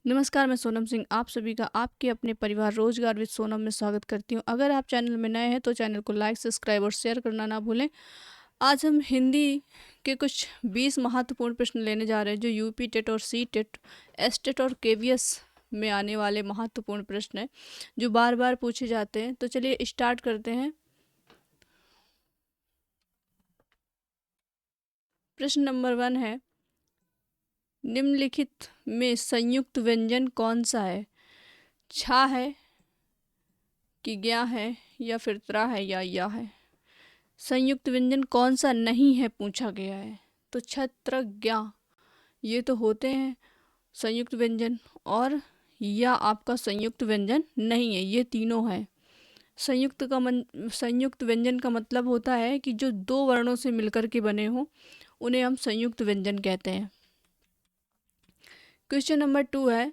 नमस्कार, मैं सोनम सिंह आप सभी का आपके अपने परिवार रोजगार विद सोनम में स्वागत करती हूँ। अगर आप चैनल में नए हैं तो चैनल को लाइक, सब्सक्राइब और शेयर करना ना भूलें। आज हम हिंदी के कुछ 20 महत्वपूर्ण प्रश्न लेने जा रहे हैं जो यूपी टेट और सी टेट, एस टेट और केवीएस में आने वाले महत्वपूर्ण प्रश्न हैं जो बार बार पूछे जाते हैं। तो चलिए स्टार्ट करते हैं। प्रश्न नंबर 1 है, निम्नलिखित में संयुक्त व्यंजन कौन सा है? छा है कि ज्ञा है या फिर त्रा है या है? संयुक्त व्यंजन कौन सा नहीं है पूछा गया है। तो छत्र, ज्ञा ये तो होते हैं संयुक्त व्यंजन, और या आपका संयुक्त व्यंजन नहीं है, ये तीनों है। संयुक्त व्यंजन का मतलब होता है कि जो दो वर्णों से मिलकर के बने हों उन्हें हम संयुक्त व्यंजन कहते हैं। क्वेश्चन नंबर 2 है,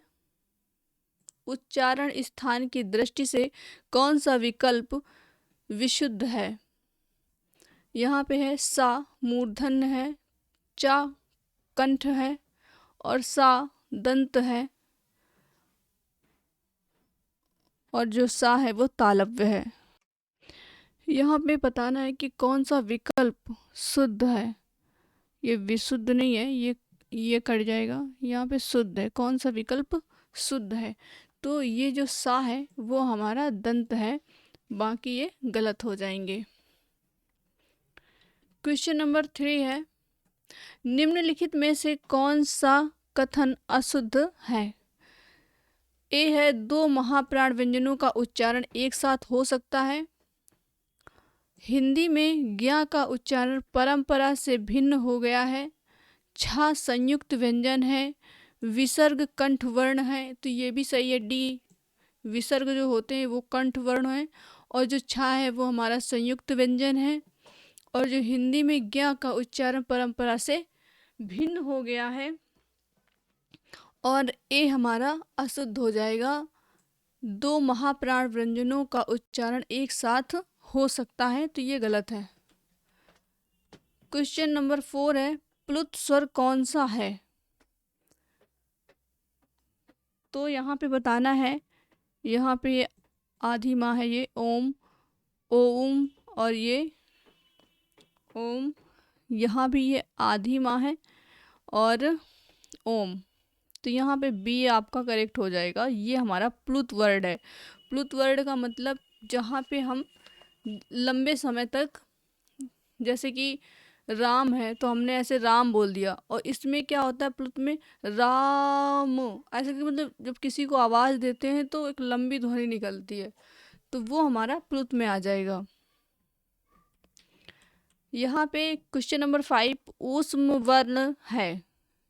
उच्चारण स्थान की दृष्टि से कौन सा विकल्प विशुद्ध है? यहाँ पे है सा मूर्धन्य है, चा कंठ है और सा दंत है, और जो सा है वो तालव्य है। यहाँ पे बताना है कि कौन सा विकल्प शुद्ध है। ये विशुद्ध नहीं है, ये कट जाएगा। यहाँ पे शुद्ध है, कौन सा विकल्प शुद्ध है? तो ये जो सा है वो हमारा दंत है, बाकी ये गलत हो जाएंगे। क्वेश्चन नंबर 3 है, निम्नलिखित में से कौन सा कथन अशुद्ध है? ए है, दो महाप्राण व्यंजनों का उच्चारण एक साथ हो सकता है। हिंदी में ज्ञा का उच्चारण परंपरा से भिन्न हो गया है। छा संयुक्त व्यंजन है, विसर्ग कंठ वर्ण है, तो ये भी सही है। डी, विसर्ग जो होते हैं वो कंठ वर्ण है, और जो छा है वो हमारा संयुक्त व्यंजन है। और जो हिंदी में ज्ञा का उच्चारण परंपरा से भिन्न हो गया है, और ए हमारा अशुद्ध हो जाएगा। दो महाप्राण व्यंजनों का उच्चारण एक साथ हो सकता है, तो ये गलत है। क्वेश्चन नंबर 4 है, प्लुत स्वर कौन सा है? तो यहाँ पे बताना है, यहाँ पे ये आधी माँ है, ये ओम, ओम, और ये ओम। यहाँ भी ये आधी माँ है और ओम, तो यहाँ पे बी आपका करेक्ट हो जाएगा। ये हमारा प्लुत वर्ड है। प्लुत वर्ड का मतलब जहाँ पे हम लंबे समय तक, जैसे कि राम है तो हमने ऐसे राम बोल दिया, और इसमें क्या होता है प्लुत में राम, ऐसे कि मतलब जब किसी को आवाज़ देते हैं तो एक लंबी ध्वनि निकलती है, तो वो हमारा प्लुत में आ जाएगा। यहाँ पे क्वेश्चन नंबर 5, ऊष्म वर्ण है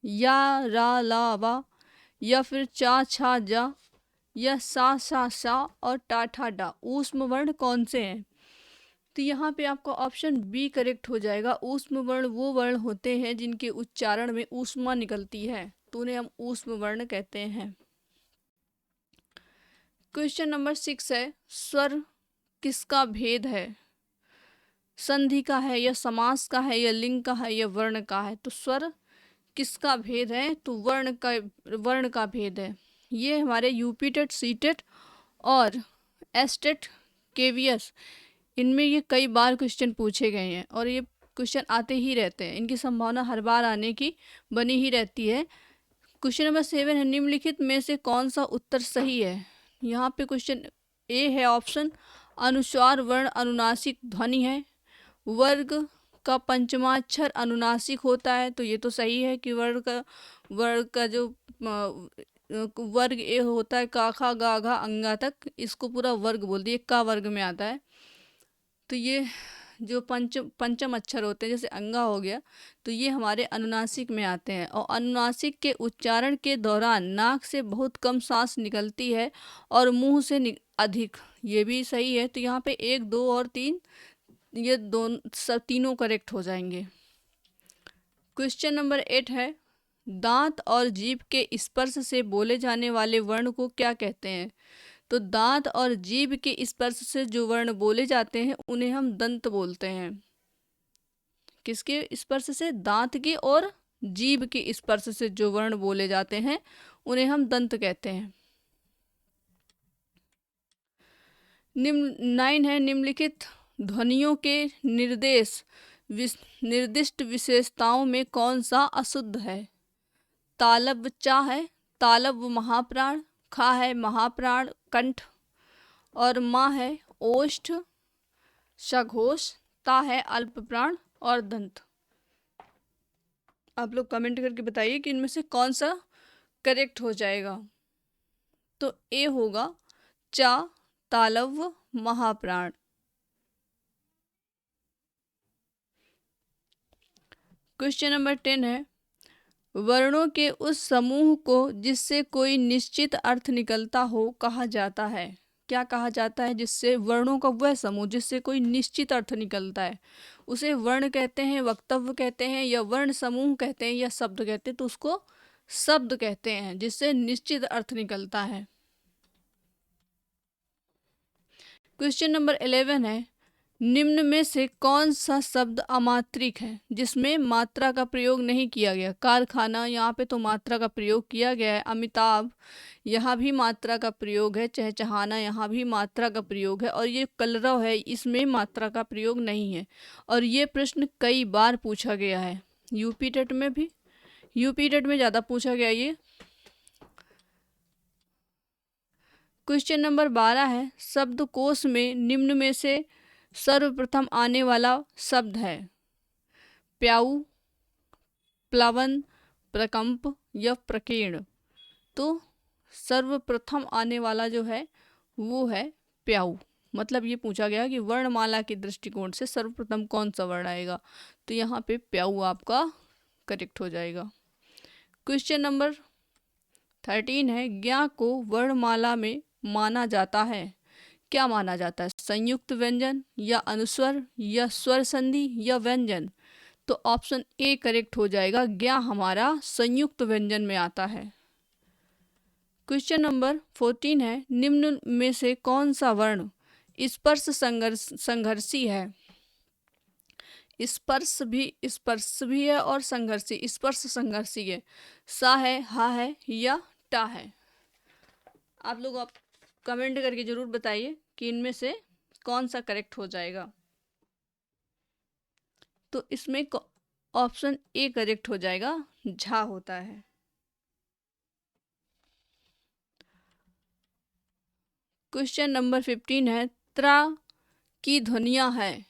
या रा ला वा, या फिर चा छा जा, या सा सा और टा ठा डा। ऊष्म वर्ण कौन से हैं? तो यहाँ पे आपका ऑप्शन बी करेक्ट हो जाएगा। ऊष्म वर्ण वो वर्ण होते हैं जिनके उच्चारण में ऊष्मा निकलती है, तो उन्हें हम ऊष्म वर्ण कहते हैं। क्वेश्चन नंबर 6 है, स्वर किसका भेद है? संधि का है या समास का है या लिंग का है या वर्ण का है? तो स्वर किसका भेद है? तो वर्ण का भेद है। ये हमारे यूपी टेट, सी टेट और एस टेट, केवीएस, इनमें ये कई बार क्वेश्चन पूछे गए हैं, और ये क्वेश्चन आते ही रहते हैं, इनकी संभावना हर बार आने की बनी ही रहती है। क्वेश्चन नंबर 7 है, निम्नलिखित में से कौन सा उत्तर सही है? यहाँ पे क्वेश्चन ए है ऑप्शन, अनुस्वार वर्ण अनुनासिक ध्वनि है। वर्ग का पंचमाक्षर अनुनासिक होता है, तो ये तो सही है कि वर्ग का जो वर्ग ए होता है, का खा गा घा अंगा तक, इसको पूरा वर्ग बोल दिए, का वर्ग में आता है। तो ये जो पंचम अक्षर होते हैं, जैसे अंगा हो गया, तो ये हमारे अनुनासिक में आते हैं, और अनुनासिक के उच्चारण के दौरान नाक से बहुत कम सांस निकलती है और मुंह से अधिक, ये भी सही है। तो यहाँ पे 1, 2 और 3, ये सब तीनों करेक्ट हो जाएंगे। क्वेश्चन नंबर 8 है, दांत और जीभ के स्पर्श से बोले जाने वाले वर्ण को क्या कहते हैं? तो दांत और जीभ के स्पर्श से जो वर्ण बोले जाते हैं उन्हें हम दंत बोलते हैं। किसके स्पर्श से? दांत के और जीभ के स्पर्श से जो वर्ण बोले जाते हैं उन्हें हम दंत कहते हैं। निम्न 9 है, निम्नलिखित ध्वनियों के निर्दिष्ट विशेषताओं में कौन सा अशुद्ध है? तालव्य चा है, तालव्य महाप्राण, खा है महाप्राण कंठ, और माँ है ओष्ठ सघोष, ता है अल्प प्राण और दंत। आप लोग कमेंट करके बताइए कि इनमें से कौन सा करेक्ट हो जाएगा। तो ए होगा चा तालव्य महाप्राण। क्वेश्चन नंबर 10 है, वर्णों के उस समूह को जिससे कोई निश्चित अर्थ निकलता हो कहा जाता है। क्या कहा जाता है? जिससे वर्णों का वह समूह जिससे कोई निश्चित अर्थ निकलता है उसे वर्ण कहते हैं, वक्तव्य कहते हैं, या वर्ण समूह कहते हैं, या शब्द कहते हैं। तो उसको शब्द कहते हैं जिससे निश्चित अर्थ निकलता है। क्वेश्चन नंबर 11 है, निम्न में से कौन सा शब्द अमात्रिक है जिसमें मात्रा का प्रयोग नहीं किया गया? कारखाना, यहाँ पे तो मात्रा का प्रयोग किया गया है। अमिताभ, यहाँ भी मात्रा का प्रयोग है। चहचहाना, यहाँ भी मात्रा का प्रयोग है। और ये कलरव है, इसमें मात्रा का प्रयोग नहीं है। और ये प्रश्न कई बार पूछा गया है, यूपी टेट में भी, यूपी टेट में ज़्यादा पूछा गया ये। क्वेश्चन नंबर 12 है, शब्दकोश में निम्न में से सर्वप्रथम आने वाला शब्द है? प्याऊ, प्लवन, प्रकंप या प्रकीर्ण। तो सर्वप्रथम आने वाला जो है वो है प्याऊ। मतलब ये पूछा गया कि वर्णमाला के दृष्टिकोण से सर्वप्रथम कौन सा वर्ण आएगा, तो यहाँ पे प्याऊ आपका करेक्ट हो जाएगा। क्वेश्चन नंबर 13 है, ज्ञ को वर्णमाला में माना जाता है। क्या माना जाता है? संयुक्त व्यंजन या अनुस्वर या स्वर संधि या व्यंजन। तो ऑप्शन ए करेक्ट हो जाएगा, ज्ञ हमारा संयुक्त व्यंजन में आता है। क्वेश्चन नंबर 14 है, निम्न में से कौन सा वर्ण स्पर्श संघर्षी है? स्पर्श भी है और संघर्षी, स्पर्श संघर्षी है। सा है, हा है या टा है। आप लोग कमेंट करके जरूर बताइए कि इनमें से कौन सा करेक्ट हो जाएगा। तो इसमें ऑप्शन ए करेक्ट हो जाएगा, झा होता है। क्वेश्चन नंबर 15 है, त्रा की ध्वनियां है।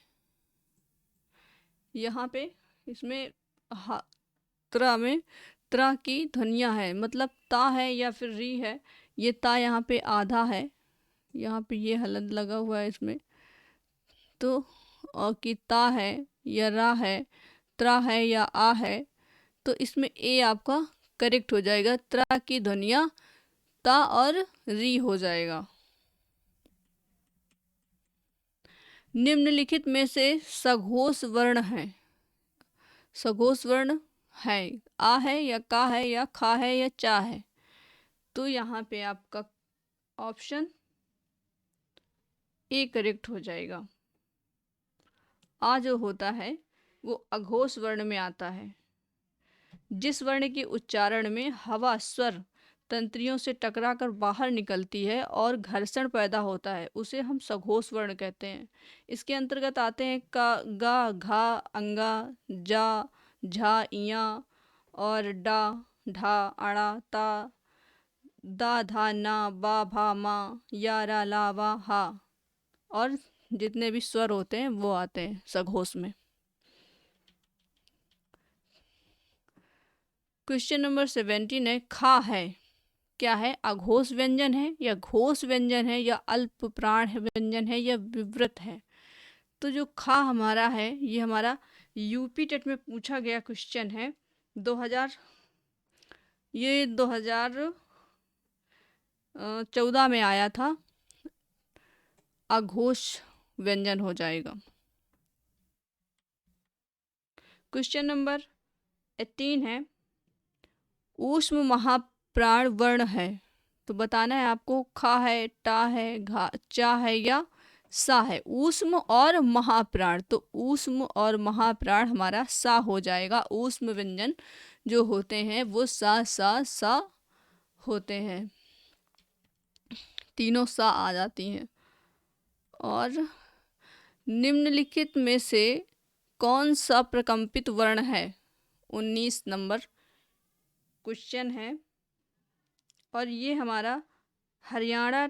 यहाँ पे इसमें त्रा में त्रा की ध्वनियां है, मतलब ता है या फिर री है। ये ता यहाँ पे आधा है, यहाँ पे ये हलंत लगा हुआ है इसमें। तो कि ता है या रा है, त्रा है या आ है। तो इसमें ए आपका करेक्ट हो जाएगा, त्रा की ध्वनियां ता और री हो जाएगा। निम्नलिखित में से सघोष वर्ण है। सघोष वर्ण है, आ है या का है या खा है या चा है। तो यहाँ पे आपका ऑप्शन ए करेक्ट हो जाएगा। आ जो होता है वो अघोष वर्ण में आता है। जिस वर्ण के उच्चारण में हवा स्वर तंत्रियों से टकराकर बाहर निकलती है और घर्षण पैदा होता है उसे हम सघोष वर्ण कहते हैं। इसके अंतर्गत आते हैं का, गा, घा, अंगा, जा, झा, इया और डा, ढा, अड़ा, ता, दा, धा, ना, बा, भा, मा, या, रा, ला, वा, हा, और जितने भी स्वर होते हैं वो आते हैं सघोष में। क्वेश्चन नंबर 17 है, खा है क्या है? अघोष व्यंजन है या घोष व्यंजन है या अल्प प्राण व्यंजन है या विवृत है? तो जो खा हमारा है ये हमारा यूपी टेट में पूछा गया क्वेश्चन है 2014 में आया था। अघोष व्यंजन हो जाएगा। क्वेश्चन नंबर 18 है, ऊष्म महाप्राण वर्ण है। तो बताना है आपको खा है, टा है, घा, चा है या सा है। ऊष्म और महाप्राण, तो ऊष्म और महाप्राण हमारा सा हो जाएगा। ऊष्म व्यंजन जो होते हैं वो सा सा सा होते हैं। तीनों सा आ जाती हैं। और निम्नलिखित में से कौन सा प्रकंपित वर्ण है? 19 नंबर क्वेश्चन है और ये हमारा हरियाणा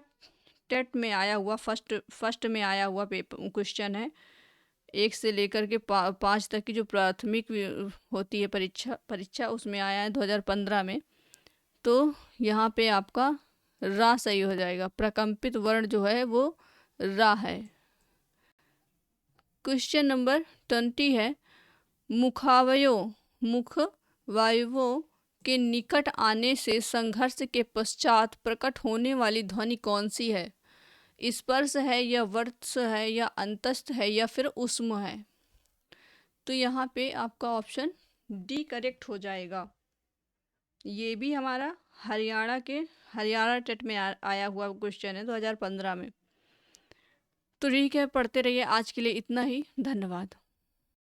टेट में आया हुआ फर्स्ट में आया हुआ पेपर क्वेश्चन है। 1 से लेकर के 5 तक की जो प्राथमिक होती है परीक्षा उसमें आया है 2015 में। तो यहाँ पे आपका रा सही हो जाएगा। प्रकंपित वर्ण जो है वो रा है। क्वेश्चन नंबर 20 है, मुखावयों मुख वायुओं के निकट आने से संघर्ष के पश्चात प्रकट होने वाली ध्वनि कौन सी है? स्पर्श है या वर्त्स है या अंतस्थ है या फिर उष्म है? तो यहाँ पे आपका ऑप्शन डी करेक्ट हो जाएगा। ये भी हमारा हरियाणा टेट में आया हुआ क्वेश्चन है 2015 में। तो ठीक है, पढ़ते रहिए। आज के लिए इतना ही। धन्यवाद।